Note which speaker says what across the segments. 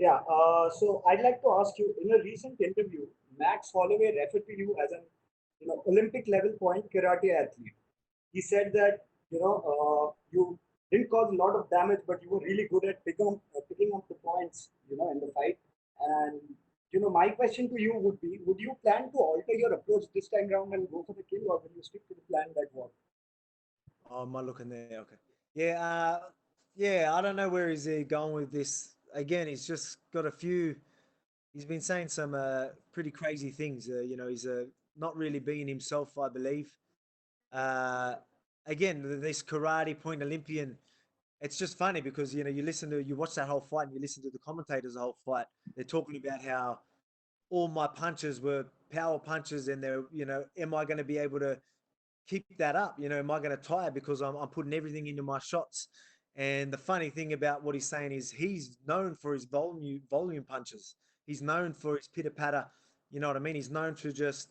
Speaker 1: Yeah. So I'd like to ask you, in a recent interview, Max Holloway referred to you as an Olympic level point karate athlete. He said that you didn't cause a lot of damage, but you were really good at picking up the points, in the fight. And my question to you would be: would you plan to alter your approach this time round and go for the kill, or will you stick to the plan that worked?
Speaker 2: Oh, am I looking there? Okay. Yeah, yeah. I don't know where he's going with this. Again, he's just got a few. He's been saying some pretty crazy things. He's not really being himself, I believe. Uh, Again, this karate point Olympian. It's just funny because you watch that whole fight and you listen to the commentators the whole fight. They're talking about how all my punches were power punches, and they're am I going to be able to keep that up? Am I going to tire because I'm putting everything into my shots? And the funny thing about what he's saying is he's known for his volume punches. He's known for his pitter patter. You know what I mean? He's known to just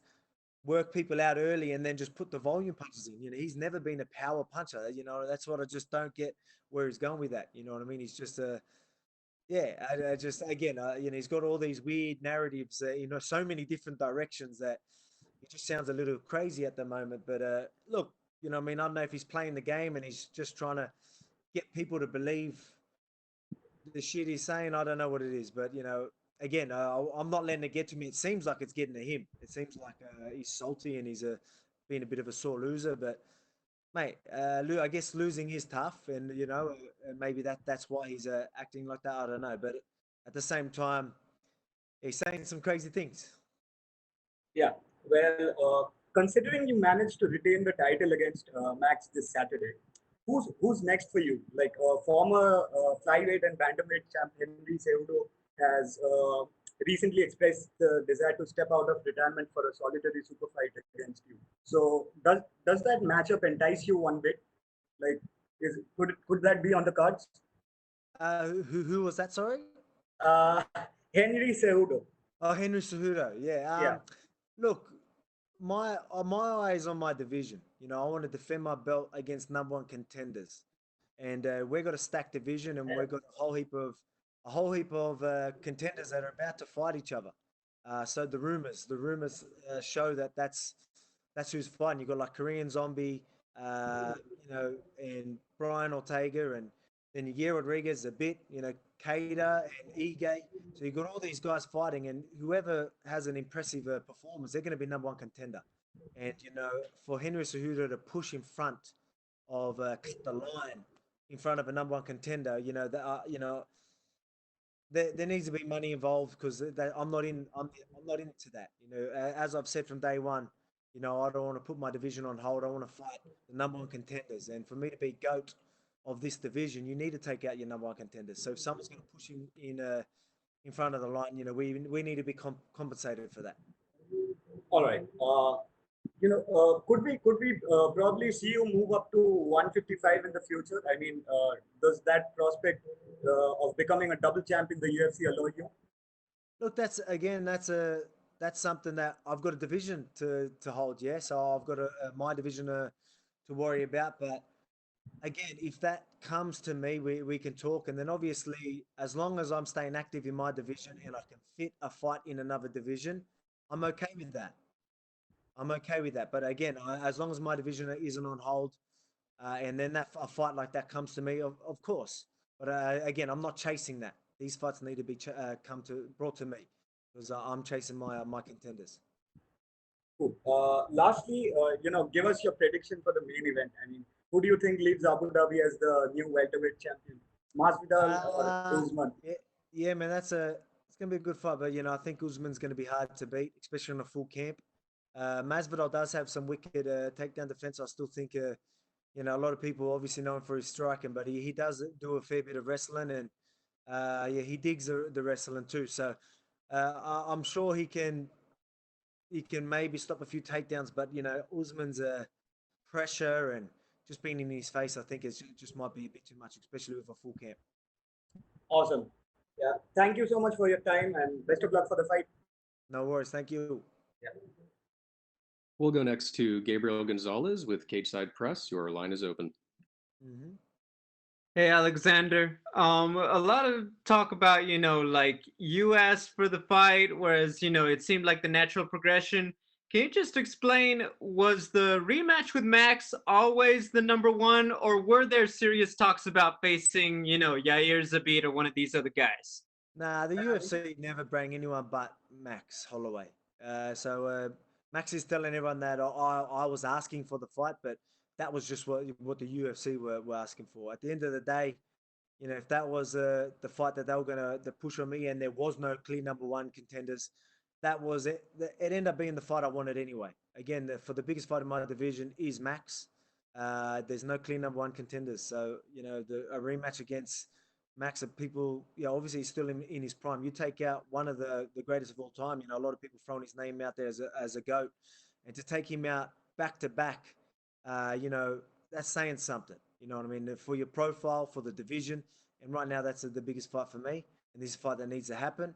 Speaker 2: work people out early and then just put the volume punches in. He's never been a power puncher. That's what I just don't get where he's going with that. You know what I mean? He's just a yeah. I just again, he's got all these weird narratives. So many different directions that he just sounds a little crazy at the moment. But look, I mean, I don't know if he's playing the game and he's just trying to get people to believe the shit he's saying. I don't know what it is, but again, I'm not letting it get to me. It seems like it's getting to him. It seems like he's salty and he's being a bit of a sore loser. But mate, I guess losing is tough, and maybe that's why he's acting like that. I don't know, but at the same time, he's saying some crazy things.
Speaker 1: Yeah. Well, considering you managed to retain the title against Max this Saturday, who's next for you? Like former flyweight and bantamweight champ Henry Cejudo has recently expressed the desire to step out of retirement for a solitary super fight against you. So does that matchup entice you one bit? Like, could that be on the cards?
Speaker 2: Who was that? Sorry.
Speaker 1: Uh, Henry Cejudo.
Speaker 2: Oh, Henry Cejudo. Yeah.
Speaker 1: Yeah.
Speaker 2: Look, my eyes on my division. I want to defend my belt against number one contenders, and we've got a stacked division, and we've got a whole heap of contenders that are about to fight each other. So the rumors show that that's who's fighting. You got like Korean Zombie, and Brian Ortega, and then Yair Rodriguez a bit, Cater and Ige. So you've got all these guys fighting, and whoever has an impressive performance, they're going to be number one contender. And for Henry Cejudo to push in front of cut the line in front of a number one contender, there needs to be money involved because I'm not in. I'm not into that. As I've said from day one, I don't want to put my division on hold. I want to fight the number one contenders, and for me to be goat of this division, you need to take out your number one contenders. So if someone's going to push in front of the line, we need to be compensated for that.
Speaker 1: All right. Could we probably see you move up to 155 in the future? I mean, does that prospect of becoming a double champ in the UFC allow you?
Speaker 2: Look, that's something that I've got a division to hold. Yeah, so I've got my division to worry about. But again, if that comes to me, we can talk. And then obviously, as long as I'm staying active in my division and I can fit a fight in another division, I'm okay with that. I'm okay with that. But again, as long as my division isn't on hold, and then a fight like that comes to me, of course. But again, I'm not chasing that. These fights need to be brought to me because I'm chasing my contenders.
Speaker 1: Cool. Lastly, give us your prediction for the main event. I mean, who do you think leaves Abu Dhabi as the new welterweight champion? Masvidal or Usman?
Speaker 2: Yeah, yeah, man, it's gonna be a good fight. But I think Usman's gonna be hard to beat, especially on a full camp. Masvidal does have some wicked takedown defense. I still think a lot of people obviously know him for his striking, but he does do a fair bit of wrestling, and yeah, he digs the wrestling too. So I'm sure he can maybe stop a few takedowns, but Usman's pressure and just being in his face, I think is just might be a bit too much, especially with a full camp.
Speaker 1: Awesome. Yeah. Thank you so much for your time and best of luck for the fight.
Speaker 2: No worries. Thank you.
Speaker 1: Yeah.
Speaker 3: We'll go next to Gabriel Gonzalez with Cage Side Press. Your line is open.
Speaker 2: Hmm.
Speaker 4: Hey Alexander. A lot of talk about, like you asked for the fight, whereas, it seemed like the natural progression. Can you just explain, was the rematch with Max always the number one, or were there serious talks about facing, Yair Zabit or one of these other guys?
Speaker 2: Nah, the UFC never bring anyone but Max Holloway. So Max is telling everyone that I was asking for the fight, but that was just what the UFC were asking for. At the end of the day, you know, if that was the fight that they were going to push on me and there was no clear number one contenders, that was it. It ended up being the fight I wanted anyway. Again, for the biggest fight in my division is Max. There's no clear number one contenders. So, you know, a rematch against Max, of people, obviously he's still in his prime. You take out one of the greatest of all time, a lot of people throwing his name out there as a GOAT. And to take him out back to back, that's saying something. You know what I mean? For your profile, for the division. And right now, that's the biggest fight for me. And this is a fight that needs to happen.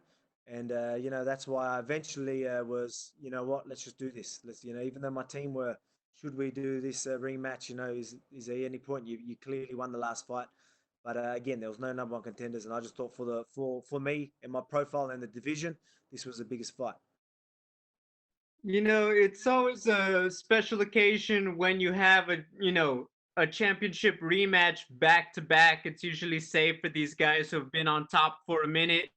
Speaker 2: And, that's why I eventually was, you know what, let's just do this. Let's, even though my team were, should we do this rematch, is there any point? You clearly won the last fight. But again, there was no number one contenders. And I just thought for me and my profile and the division, this was the biggest fight.
Speaker 4: It's always a special occasion when you have a championship rematch back to back. It's usually safe for these guys who have been on top for a minute.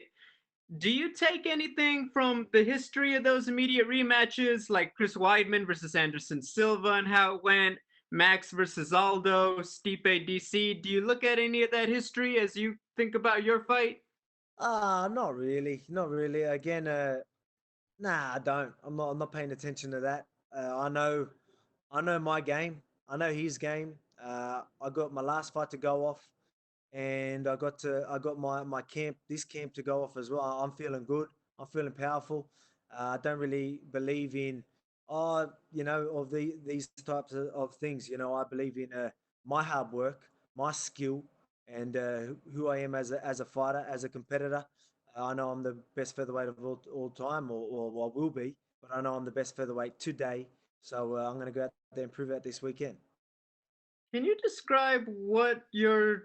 Speaker 4: Do you take anything from the history of those immediate rematches, like Chris Weidman versus Anderson Silva and how it went, Max versus Aldo, Stipe DC? Do you look at any of that history as you think about your fight?
Speaker 2: Not really. Not really. Again, nah, I don't. I'm not paying attention to that. I know my game. I know his game. I got my last fight to go off, and I got my camp, this camp to go off as well. I'm feeling good. I'm feeling powerful. I don't really believe in, of these types of things. I believe in my hard work, my skill, and who I am as a fighter, as a competitor. I know I'm the best featherweight of all time, or I will be, but I know I'm the best featherweight today. So I'm going to go out there and prove that this weekend.
Speaker 4: Can you describe what's your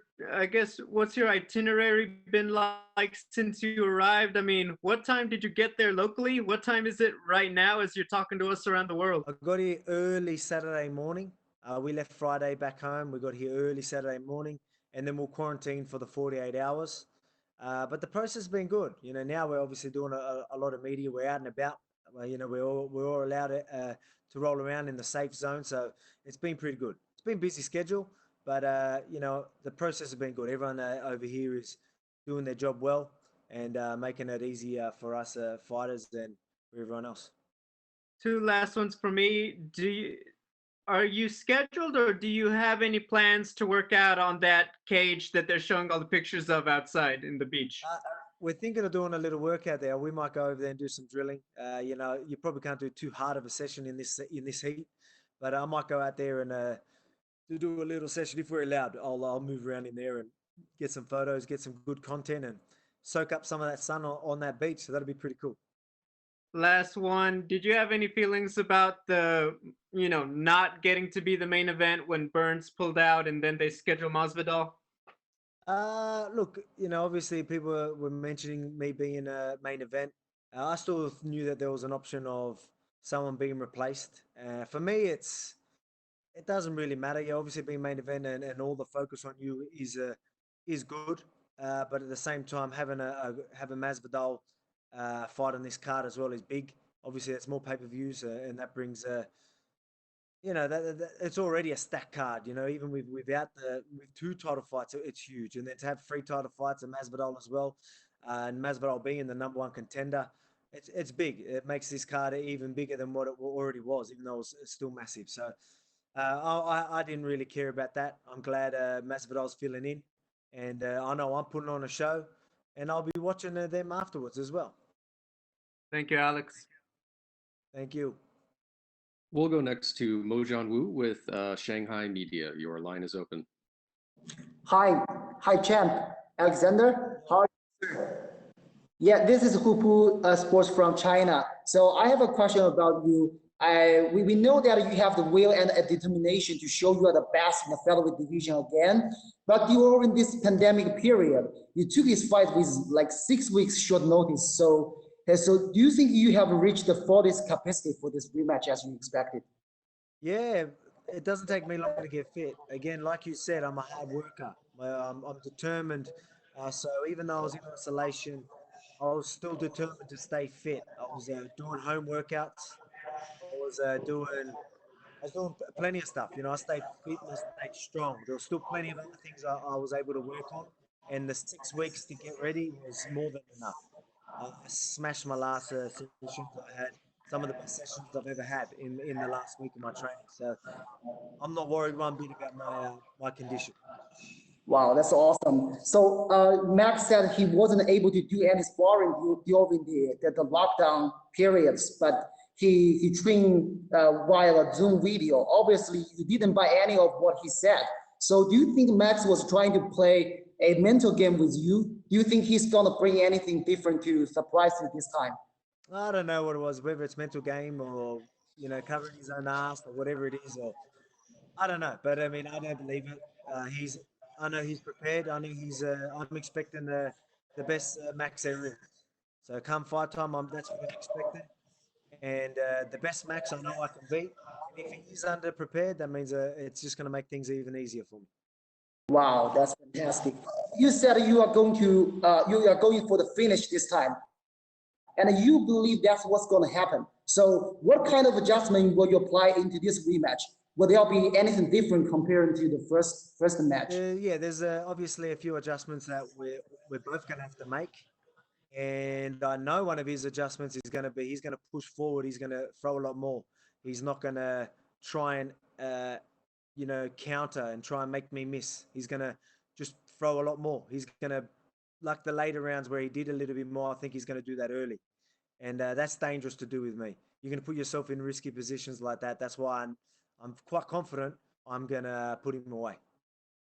Speaker 4: itinerary been like since you arrived? I mean, what time did you get there locally? What time is it right now as you're talking to us around the world?
Speaker 2: I got here early Saturday morning. We left Friday back home. We got here early Saturday morning, and then we'll quarantine for the 48 hours. But the process has been good. Now we're obviously doing a lot of media. We're out and about. We're all allowed to roll around in the safe zone. So it's been pretty good. It's been a busy schedule, but the process has been good. Everyone over here is doing their job well and making it easy for us fighters and for everyone else.
Speaker 4: Two last ones for me. Are you scheduled or do you have any plans to work out on that cage that they're showing all the pictures of outside in the beach?
Speaker 2: We're thinking of doing a little workout there. We might go over there and do some drilling. You probably can't do too hard of a session in this heat, but I might go out there and do a little session if we're allowed. I'll move around in there and get some photos, get some good content, and soak up some of that sun on that beach. So that'll be pretty cool.
Speaker 4: Last one. Did you have any feelings about not getting to be the main event when Burns pulled out and then they scheduled Masvidal?
Speaker 2: Look, obviously people were mentioning me being a main event. I still knew that there was an option of someone being replaced. For me, it doesn't really matter. You obviously being main event and all the focus on you is good. But at the same time, having Masvidal fight on this card as well is big. Obviously, that's more pay-per-views, and that brings it's already a stacked card. Even with two title fights, it's huge, and then to have three title fights and Masvidal as well, and Masvidal being the number one contender, it's big. It makes this card even bigger than what it already was, even though it's still massive. So I didn't really care about that. I'm glad Masvidal's filling in, and I know I'm putting on a show, and I'll be watching them afterwards as well.
Speaker 4: Thank you, Alex.
Speaker 2: Thank you.
Speaker 3: We'll go next to Mojan Wu with Shanghai Media. Your line is open.
Speaker 5: Hi, champ. Alexander, how are you, sir? Yeah, this is Hupu Sports from China. So I have a question about you. we know that you have the will and a determination to show you are the best in the featherweight division again. But during this pandemic period, you took this fight with like 6 weeks short notice. So do you think you have reached the fullest capacity for this rematch as you expected?
Speaker 2: Yeah, it doesn't take me long to get fit. Again, like you said, I'm a hard worker. I'm determined. So even though I was in isolation, I was still determined to stay fit. I was doing home workouts. I was doing plenty of stuff. I stayed fit and I stayed strong. There was still plenty of other things I was able to work on, and the 6 weeks to get ready was more than enough. I smashed my last sessions. I had some of the best sessions I've ever had in the last week of my training. So I'm not worried one bit about my condition.
Speaker 5: Wow, that's awesome. So Max said he wasn't able to do any sparring during the lockdown periods, but he trained via a Zoom video. Obviously, you didn't buy any of what he said. So do you think Max was trying to play a mental game with you? Do you think he's gonna bring anything different to surprise you this time?
Speaker 2: I don't know what it was, whether it's mental game or covering his own ass or whatever it is, or I don't know. But I mean, I don't believe it. I know he's prepared. I know I'm expecting the best Max there is. So come fight time, that's what I'm expecting. And the best Max I know I can beat. And if he is underprepared, that means it's just going to make things even easier for me.
Speaker 5: Wow, that's fantastic. You said you are going for the finish this time, and you believe that's what's going to happen. So, what kind of adjustment will you apply into this rematch? Will there be anything different compared to the first match?
Speaker 2: Yeah, there's obviously a few adjustments that we're both going to have to make. And I know one of his adjustments is going to be he's going to push forward. He's going to throw a lot more. He's not going to try and counter and try and make me miss. He's going to just throw a lot more. He's going to, like the later rounds where he did a little bit more, I think he's going to do that early. And that's dangerous to do with me. You're going to put yourself in risky positions like that. That's why I'm quite confident I'm going to put him away.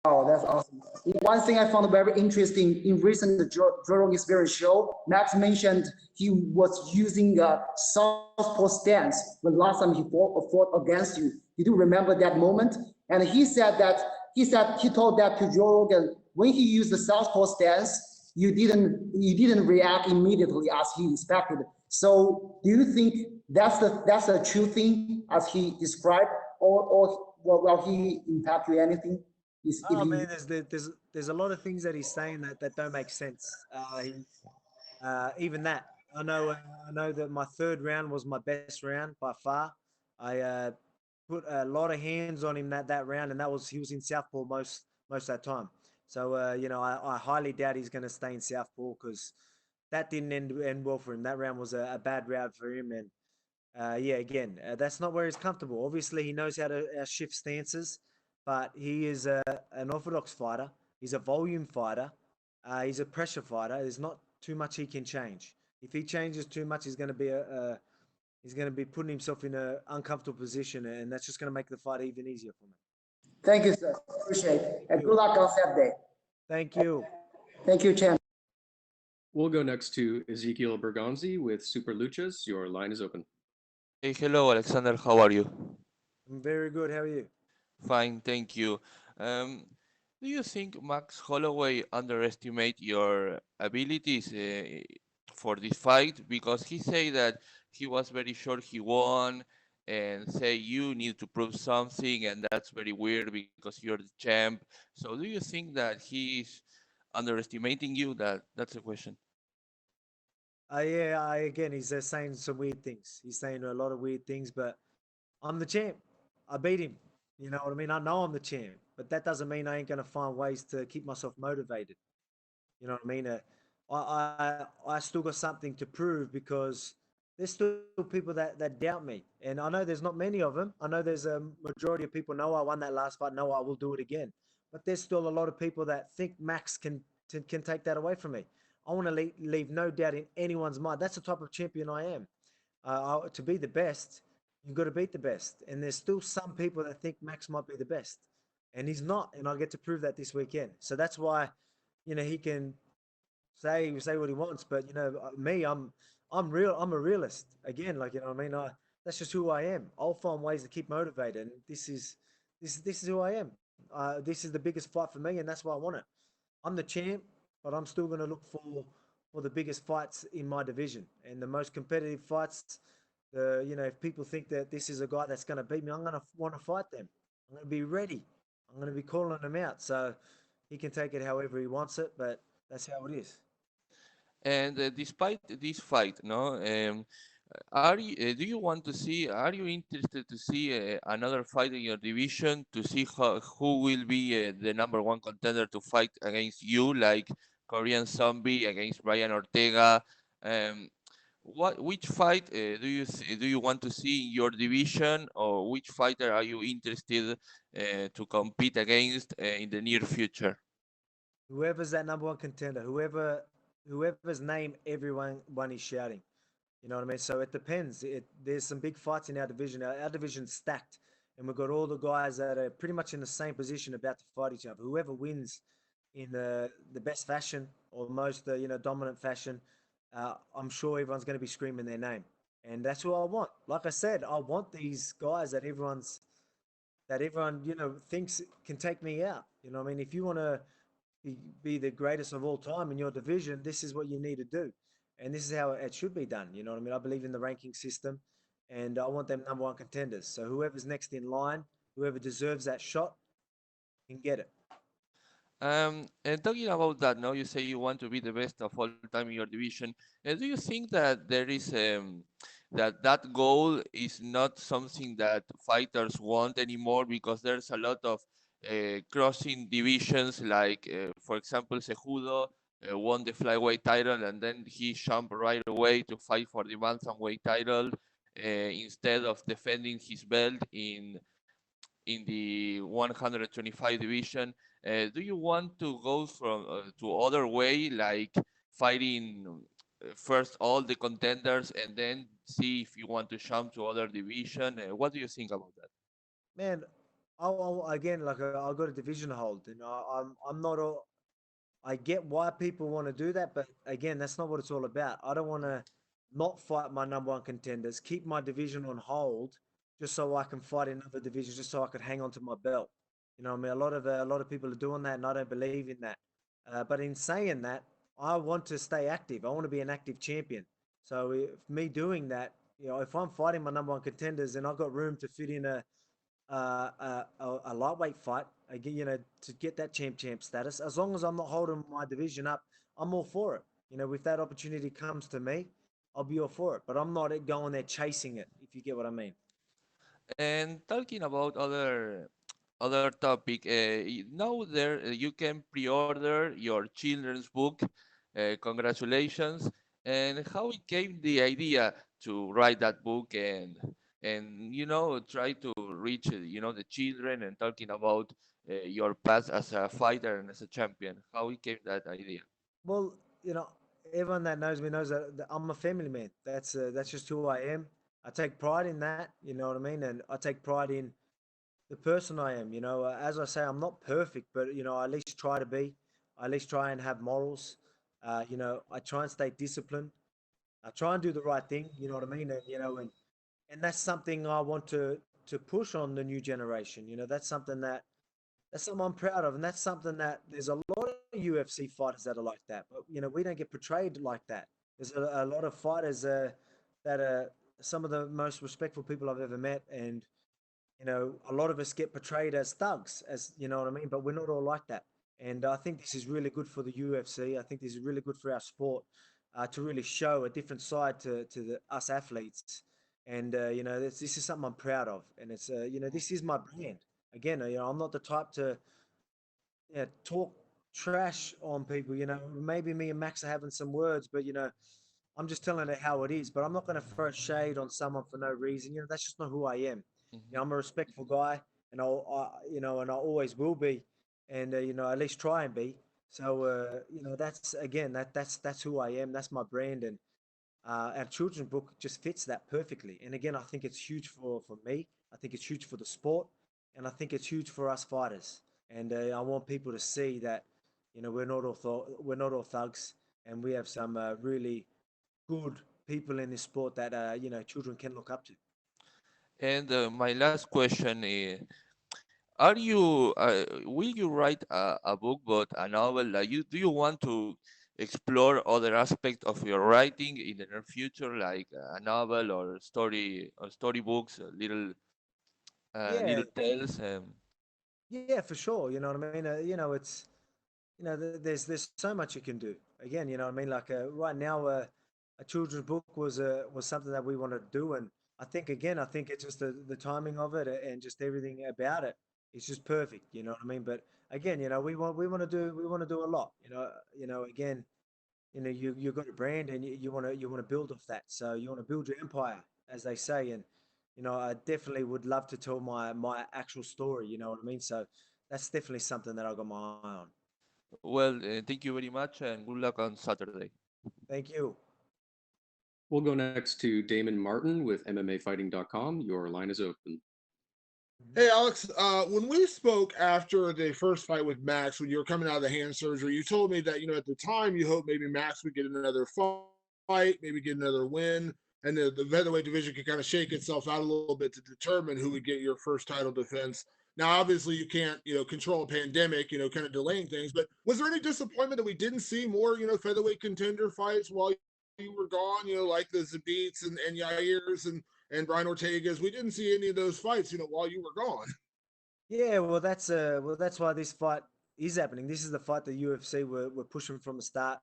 Speaker 5: Oh, that's awesome. One thing I found very interesting in recent Joe Experience show, Max mentioned he was using a southpaw stance when last time he fought against you. Did you remember that moment? And he told that to Joe Rogan when he used the southpaw stance, you didn't react immediately as he expected. So do you think that's a true thing as he described, or will he impact you anything?
Speaker 2: Oh man, there's a lot of things that he's saying that don't make sense. Even that, I know that my third round was my best round by far. I put a lot of hands on him that round, and he was in southpaw most of that time. So I highly doubt he's going to stay in southpaw because that didn't end well for him. That round was a bad round for him, and again, that's not where he's comfortable. Obviously, he knows how to shift stances, but he is an orthodox fighter. He's a volume fighter. He's a pressure fighter. There's not too much he can change. If he changes too much, he's going to be putting himself in an uncomfortable position, and that's just going to make the fight even easier for me.
Speaker 5: Thank you, sir. Appreciate it. And good luck on Saturday.
Speaker 2: Thank you.
Speaker 5: Thank you, champ.
Speaker 3: We'll go next to Ezekiel Bergonzi with Super Luchas. Your line is open.
Speaker 6: Hey, hello, Alexander. How are you?
Speaker 2: I'm very good. How are you?
Speaker 6: Fine, thank you. Do you think Max Holloway underestimate your abilities for this fight? Because he said that he was very sure he won, and say you need to prove something, and that's very weird because you're the champ. So, do you think that he's underestimating you? That's the question.
Speaker 2: Yeah, again, he's saying some weird things. He's saying a lot of weird things, but I'm the champ. I beat him. You know what I mean? I know I'm the champ, but that doesn't mean I ain't going to find ways to keep myself motivated. You know what I mean? I still got something to prove because there's still people that doubt me. And I know there's not many of them. I know there's a majority of people know I won that last fight, know I will do it again. But there's still a lot of people that think Max can take that away from me. I want to leave no doubt in anyone's mind. That's the type of champion I am. To be the best, you've got to beat the best. And there's still some people that think Max might be the best. And he's not. And I get to prove that this weekend. So that's why, he can say what he wants. But, me, I'm real. I'm a realist. Again, like, you know what I mean? that's just who I am. I'll find ways to keep motivated, and this is who I am. This is the biggest fight for me, and that's why I want it. I'm the champ, but I'm still going to look for the biggest fights in my division and the most competitive fights. If people think that this is a guy that's going to beat me, I'm going to want to fight them. I'm going to be ready. I'm going to be calling them out. So he can take it however he wants it, but that's how it is.
Speaker 6: And despite this fight, no, are you, do you want to see? Are you interested to see another fight in your division to see who will be the number one contender to fight against you, like Korean Zombie against Brian Ortega? Um, which fight do you want to see in your division, or which fighter are you interested to compete against in the near future?
Speaker 2: Whoever's that number one contender, whoever's name everyone is shouting. You know what I mean? So it depends. There's some big fights in our division. Our division's stacked, and we've got all the guys that are pretty much in the same position about to fight each other. Whoever wins in the best fashion or most dominant fashion, I'm sure everyone's going to be screaming their name, and that's who I want. Like I said, I want these guys that everyone thinks can take me out. You know what I mean? If you want to be the greatest of all time in your division, this is what you need to do. And this is how it should be done. You know what I mean? I believe in the ranking system and I want them number one contenders. So whoever's next in line, whoever deserves that shot can get it.
Speaker 6: And talking about that, now you say you want to be the best of all time in your division. Do you think that there is that goal is not something that fighters want anymore because there's a lot of crossing divisions, like for example, Cejudo won the flyweight title and then he jumped right away to fight for the bantamweight title instead of defending his belt in the 125 division. Do you want to go from to other way, like fighting first all the contenders and then see if you want to jump to other division? What do you think about that?
Speaker 2: Man, again, like I got a division to hold, and I'm not all. I get why people want to do that, but again, that's not what it's all about. I don't want to not fight my number one contenders, keep my division on hold, just so I can fight in other divisions, just so I could hang on to my belt. You know, what I mean, a lot of people are doing that, and I don't believe in that. But in saying that, I want to stay active. I want to be an active champion. So if me doing that, if I'm fighting my number one contenders, and I've got room to fit in a lightweight fight, again, to get that champ status. As long as I'm not holding my division up, I'm all for it. If that opportunity comes to me, I'll be all for it. But I'm not going there chasing it, if you get what I mean.
Speaker 6: And talking about other topic, now there you can pre-order your children's book. Congratulations! And how it came the idea to write that book and try to reach the children and talking about your past as a fighter and as a champion. How it came that idea?
Speaker 2: Well, everyone that knows me knows that I'm a family man. That's just who I am. I take pride in that. You know what I mean? And I take pride in the person I am. As I say, I'm not perfect, but I at least try to be. I at least try and have morals. I try and stay disciplined. I try and do the right thing. You know what I mean? And that's something I want to push on the new generation. That's something I'm proud of, and that's something that there's a lot of UFC fighters that are like that, but we don't get portrayed like that. There's a lot of fighters that are some of the most respectful people I've ever met, and a lot of us get portrayed as thugs, as you know what I mean, but we're not all like that. And I think this is really good for the UFC. I think this is really good for our sport to really show a different side to us athletes. And this is something I'm proud of, and it's this is my brand. Again, I'm not the type to talk trash on people. Maybe me and Max are having some words, but I'm just telling it how it is. But I'm not going to throw shade on someone for no reason. That's just not who I am.
Speaker 6: Mhm.
Speaker 2: I'm a respectful guy, and and I always will be, and at least try and be. So that's again that's who I am. That's my brand, and our children's book just fits that perfectly. And again, I think it's huge for me. I think it's huge for the sport, and I think it's huge for us fighters. And I want people to see that we're not all thugs, and we have some really good people in this sport that children can look up to.
Speaker 6: And my last question is, are you will you write a book, but a novel? Like you, do you want to explore other aspects of your writing in the near future, like a novel or storybooks,
Speaker 2: Yeah,
Speaker 6: little tales?
Speaker 2: yeah, for sure. You know what I mean. It's there's so much you can do. Again, you know what I mean. Like right now, a children's book was something that we wanted to do, and I think it's just the timing of it and just everything about it. It's just perfect. You know what I mean. But again, we want to do a lot. Again, you've got a brand and you want to build off that. So you want to build your empire, as they say. And I definitely would love to tell my actual story. You know what I mean. So that's definitely something that I got my eye on.
Speaker 6: Well, thank you very much, and good luck on Saturday.
Speaker 2: Thank you.
Speaker 3: We'll go next to Damon Martin with MMAfighting.com. Your line is open.
Speaker 7: Hey, Alex, when we spoke after the first fight with Max, when you were coming out of the hand surgery, you told me that, at the time you hoped maybe Max would get another fight, maybe get another win, and the featherweight division could kind of shake itself out a little bit to determine who would get your first title defense. Now, obviously, you can't, control a pandemic, kind of delaying things, but was there any disappointment that we didn't see more, featherweight contender fights while you were gone, like the Zabits and Yairs and Brian Ortega's? We didn't see any of those fights, while you were gone.
Speaker 2: Yeah, well that's why this fight is happening. This is the fight the UFC were pushing from the start.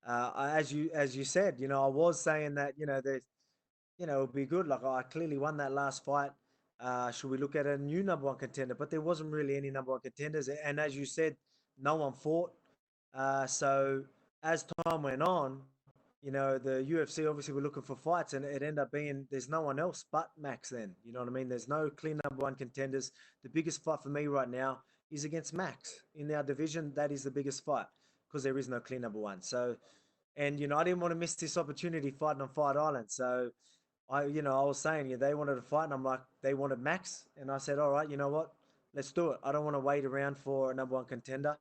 Speaker 2: As you said, I was saying that there's it'd be good. Like I clearly won that last fight. Should we look at a new number one contender? But there wasn't really any number one contenders, and as you said, no one fought. So as time went on, the UFC obviously were looking for fights, and it ended up being there's no one else but Max. Then you know what I mean. There's no clear number one contenders. The biggest fight for me right now is against Max in our division. That is the biggest fight because there is no clear number one. So, and I didn't want to miss this opportunity fighting on Fight Island. So I was saying, yeah, they wanted to fight, and I'm like, they wanted Max, and I said, all right, you know what, let's do it. I don't want to wait around for a number one contender.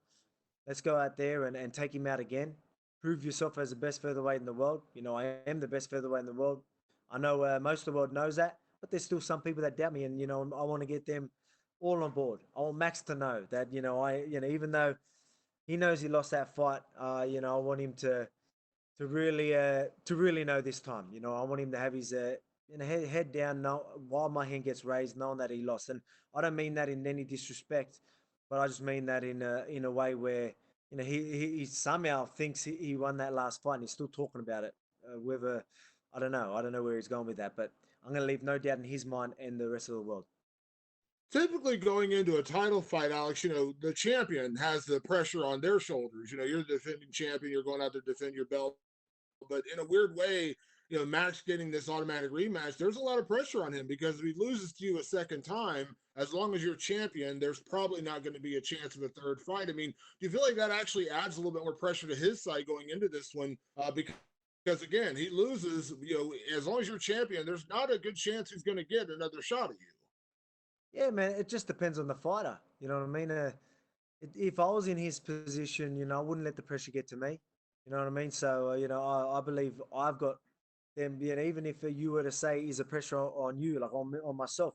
Speaker 2: Let's go out there and take him out again. Prove yourself as the best featherweight in the world. I am the best featherweight in the world. I know most of the world knows that, but there's still some people that doubt me, and I want to get them all on board. I want Max to know that even though he knows he lost that fight, I want him to really know this time. I want him to have his head down while my hand gets raised, knowing that he lost. And I don't mean that in any disrespect, but I just mean that in a way where he somehow thinks he won that last fight and he's still talking about it. Whether I don't know where he's going with that, but I'm going to leave no doubt in his mind and the rest of the world.
Speaker 7: Typically, going into a title fight, Alex, the champion has the pressure on their shoulders. You're the defending champion, you're going out to defend your belt. But in a weird way, Max getting this automatic rematch, there's a lot of pressure on him because if he loses to you a second time, as long as you're champion, there's probably not going to be a chance of a third fight. I mean, do you feel like that actually adds a little bit more pressure to his side going into this one? Because again, he loses, as long as you're champion, there's not a good chance he's going to get another shot at you.
Speaker 2: Yeah, man, it just depends on the fighter. You know what I mean? If I was in his position, I wouldn't let the pressure get to me. You know what I mean? So, I believe I've got them. Even if you were to say, is a pressure on you, like on myself,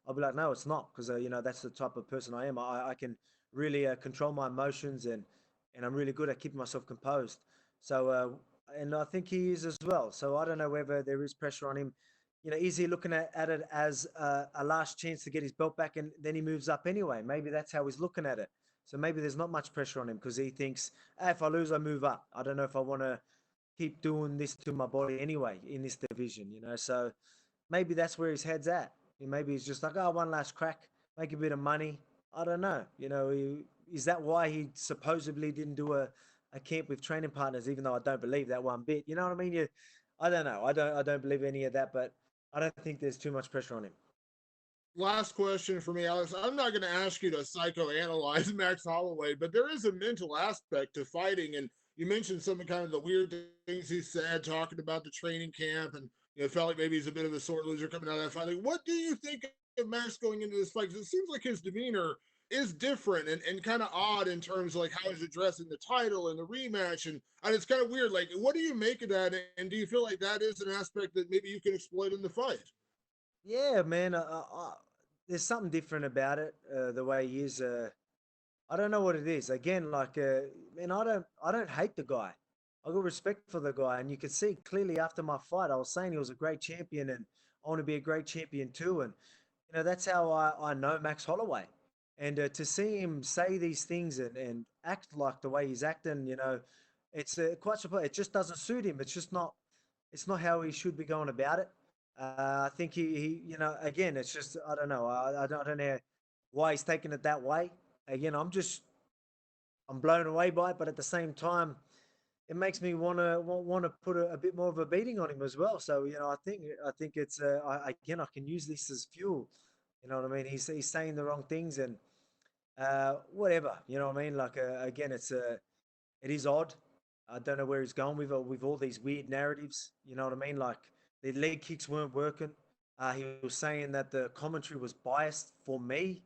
Speaker 2: I'll be like, no, it's not, because that's the type of person I am. I can really control my emotions, and I'm really good at keeping myself composed. So, and I think he is as well. So I don't know whether there is pressure on him. Is he looking at it as a last chance to get his belt back, and then he moves up anyway? Maybe that's how he's looking at it. So maybe there's not much pressure on him because he thinks, if I lose, I move up. I don't know if I want to keep doing this to my body anyway in this division. So maybe that's where his head's at. Maybe he's just like, oh, one last crack, make a bit of money. I don't know. Is that why he supposedly didn't do a camp with training partners, even though I don't believe that one bit? You know what I mean? I don't know. I don't believe any of that, but I don't think there's too much pressure on him.
Speaker 7: Last question for me, Alex. I'm not going to ask you to psychoanalyze Max Holloway, but there is a mental aspect to fighting. And you mentioned some of kind of the weird things he said, talking about the training camp, and felt like maybe he's a bit of a sore loser coming out of that fight. Like, what do you think of Max going into this fight? Because it seems like his demeanor is different and kind of odd in terms of like how he's addressing the title and the rematch. And it's kind of weird. Like, what do you make of that? And do you feel like that is an aspect that maybe you can exploit in the fight?
Speaker 2: Yeah, man. There's something different about it. The way he is. I don't know what it is. Again, like, man, I don't hate the guy. I got respect for the guy, and you could see clearly after my fight, I was saying he was a great champion, and I want to be a great champion too. And that's how I know Max Holloway. And to see him say these things and act like the way he's acting, it's quite surprising. It just doesn't suit him. It's not how he should be going about it. I think again, it's just, I don't know. I don't know why he's taking it that way. Again, I'm blown away by it, but at the same time, it makes me want to put a bit more of a beating on him as well. So I think it's again, I can use this as fuel. You know what I mean? He's saying the wrong things and whatever. You know what I mean? Like again, it is odd. I don't know where he's going with all these weird narratives. You know what I mean? Like the leg kicks weren't working. He was saying that the commentary was biased for me.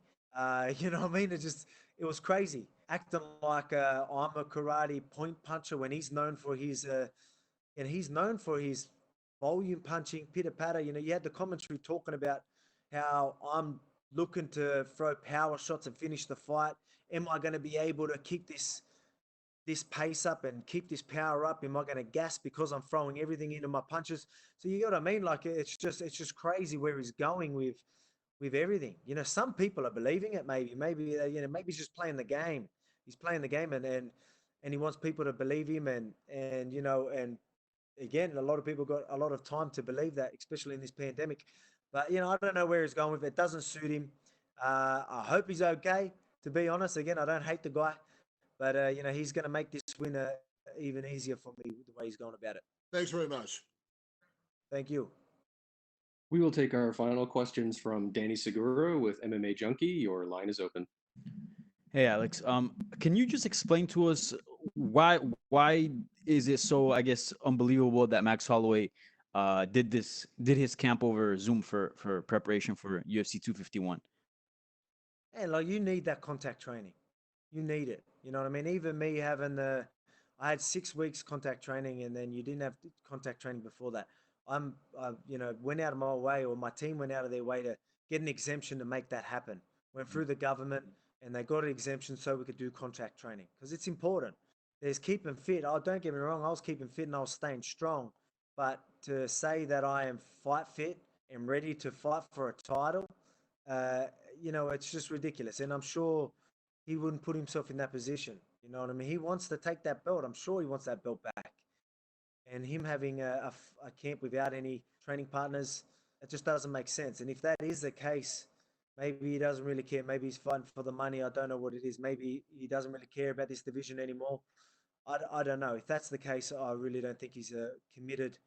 Speaker 2: You know what I mean? It was crazy. Acting like I'm a karate point puncher when he's known for his and he's known for his volume punching, pitter patter. You had the commentary talking about how I'm looking to throw power shots and finish the fight. Am I going to be able to kick this pace up and keep this power up? Am I going to gas because I'm throwing everything into my punches? So you get what I mean? Like it's just crazy where he's going with everything. Some people are believing it. Maybe he's just playing the game. He's playing the game and he wants people to believe him and again, a lot of people got a lot of time to believe that, especially in this pandemic. But I don't know where he's going with it. It doesn't suit him. I hope he's okay. To be honest, again, I don't hate the guy, but he's going to make this win even easier for me with the way he's going about it.
Speaker 7: Thanks very much.
Speaker 2: Thank you.
Speaker 3: We will take our final questions from Danny Segura with MMA Junkie. Your line is open.
Speaker 8: Hey Alex, can you just explain to us why is it so, I guess, unbelievable that Max Holloway did his camp over Zoom for preparation for UFC 251?
Speaker 2: And like you need that contact training. You need it. You know what I mean? Even me having I had 6 weeks contact training, and then you didn't have contact training before that. Went out of my way, or my team went out of their way to get an exemption to make that happen. Went through the government, and they got an exemption so we could do contact training because it's important. There's keeping fit. Oh, don't get me wrong. I was keeping fit and I was staying strong, but to say that I am fight fit and ready to fight for a title, uh, it's just ridiculous. And I'm sure he wouldn't put himself in that position. You know what I mean? He wants to take that belt. I'm sure he wants that belt back. And him having a camp without any training partners, it just doesn't make sense. And if that is the case, maybe he doesn't really care. Maybe he's fighting for the money. I don't know what it is. Maybe he doesn't really care about this division anymore. I don't know. If that's the case, I really don't think he's committed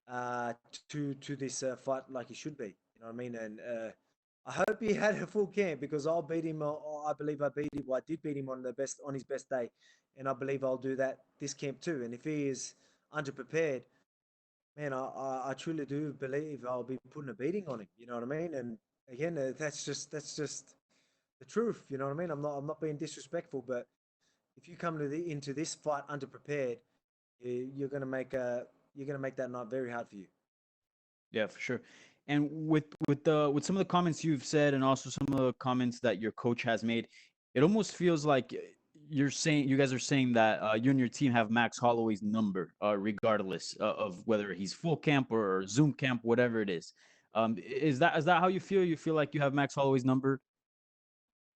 Speaker 2: uh, to this fight like he should be. You know what I mean? And I hope he had a full camp because I'll beat him. I believe I beat him. Well, I did beat him on his best day, and I believe I'll do that this camp too. And if he is underprepared, man, I truly do believe I'll be putting a beating on him. You know what I mean? And again, that's just the truth. You know what I mean? I'm not being disrespectful, but if you come into this fight underprepared, you're gonna make that night very hard for you.
Speaker 8: Yeah, for sure. And with some of the comments you've said, and also some of the comments that your coach has made, it almost feels like you guys are saying that you and your team have Max Holloway's number, regardless of whether he's full camp or Zoom camp, whatever it is. Is that how you feel? You feel like you have Max Holloway's number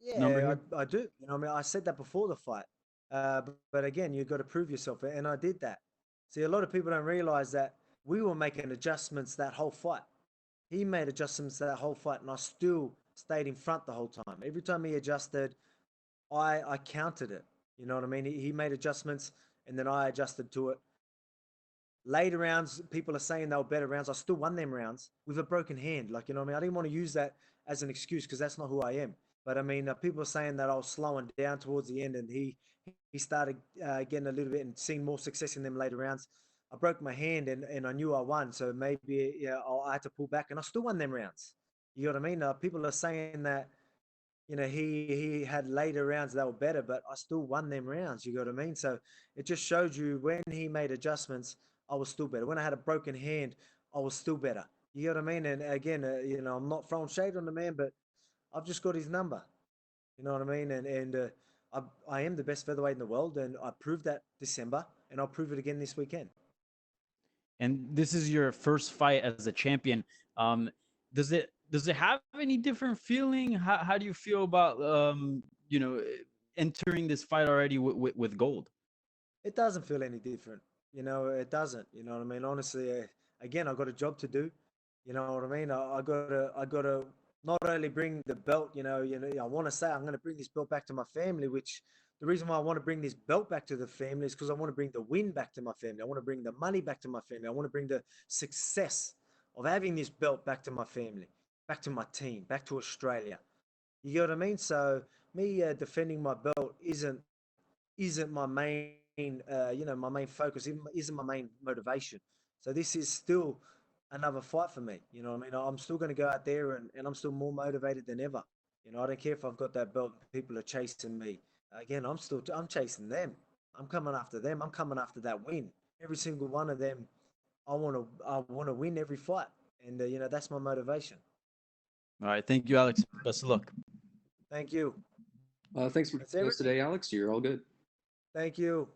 Speaker 2: Yeah,
Speaker 8: here?
Speaker 2: I do. I mean, I said that before the fight. But again, you've got to prove yourself, and I did that. See, a lot of people don't realize that we were making adjustments that whole fight. He made adjustments that whole fight, and I still stayed in front the whole time. Every time he adjusted, I countered it. You know what I mean? He made adjustments, and then I adjusted to it. Later rounds, people are saying they were better rounds. I still won them rounds with a broken hand. Like, you know what I mean? I didn't want to use that as an excuse because that's not who I am. But I mean, people are saying that I was slowing down towards the end and he started getting a little bit and seeing more success in them later rounds. I broke my hand and I knew I won. So maybe I had to pull back and I still won them rounds. You know what I mean? People are saying that he had later rounds that were better, but I still won them rounds. You know what I mean? So it just showed you when he made adjustments, I was still better. When I had a broken hand, I was still better. You know what I mean? And again, I'm not throwing shade on the man, but I've just got his number. You know what I mean? And I am the best featherweight in the world, and I proved that December, and I'll prove it again this weekend.
Speaker 8: And this is your first fight as a champion. Um, does it have any different feeling? How do you feel about entering this fight already with gold?
Speaker 2: It doesn't feel any different. It doesn't. You know what I mean? Honestly, again, I got a job to do. You know what I mean? I gotta not only bring the belt. I want to say I'm going to bring this belt back to my family. Which the reason why I want to bring this belt back to the family is because I want to bring the win back to my family. I want to bring the money back to my family. I want to bring the success of having this belt back to my family, back to my team, back to Australia. You get what I mean? So me defending my belt isn't my main my main focus, isn't my main motivation. So this is still another fight for me. You know what I mean? I'm still going to go out there and I'm still more motivated than ever. I don't care if I've got that belt, people are chasing me. Again, I'm chasing them. I'm coming after them. I'm coming after that win. Every single one of them, I want to win every fight. And that's my motivation.
Speaker 8: All right, thank you, Alex. Best of luck.
Speaker 2: Thank you.
Speaker 3: Thanks for
Speaker 2: That's
Speaker 3: joining us
Speaker 2: everything.
Speaker 3: today, Alex. You're all good.
Speaker 2: Thank you.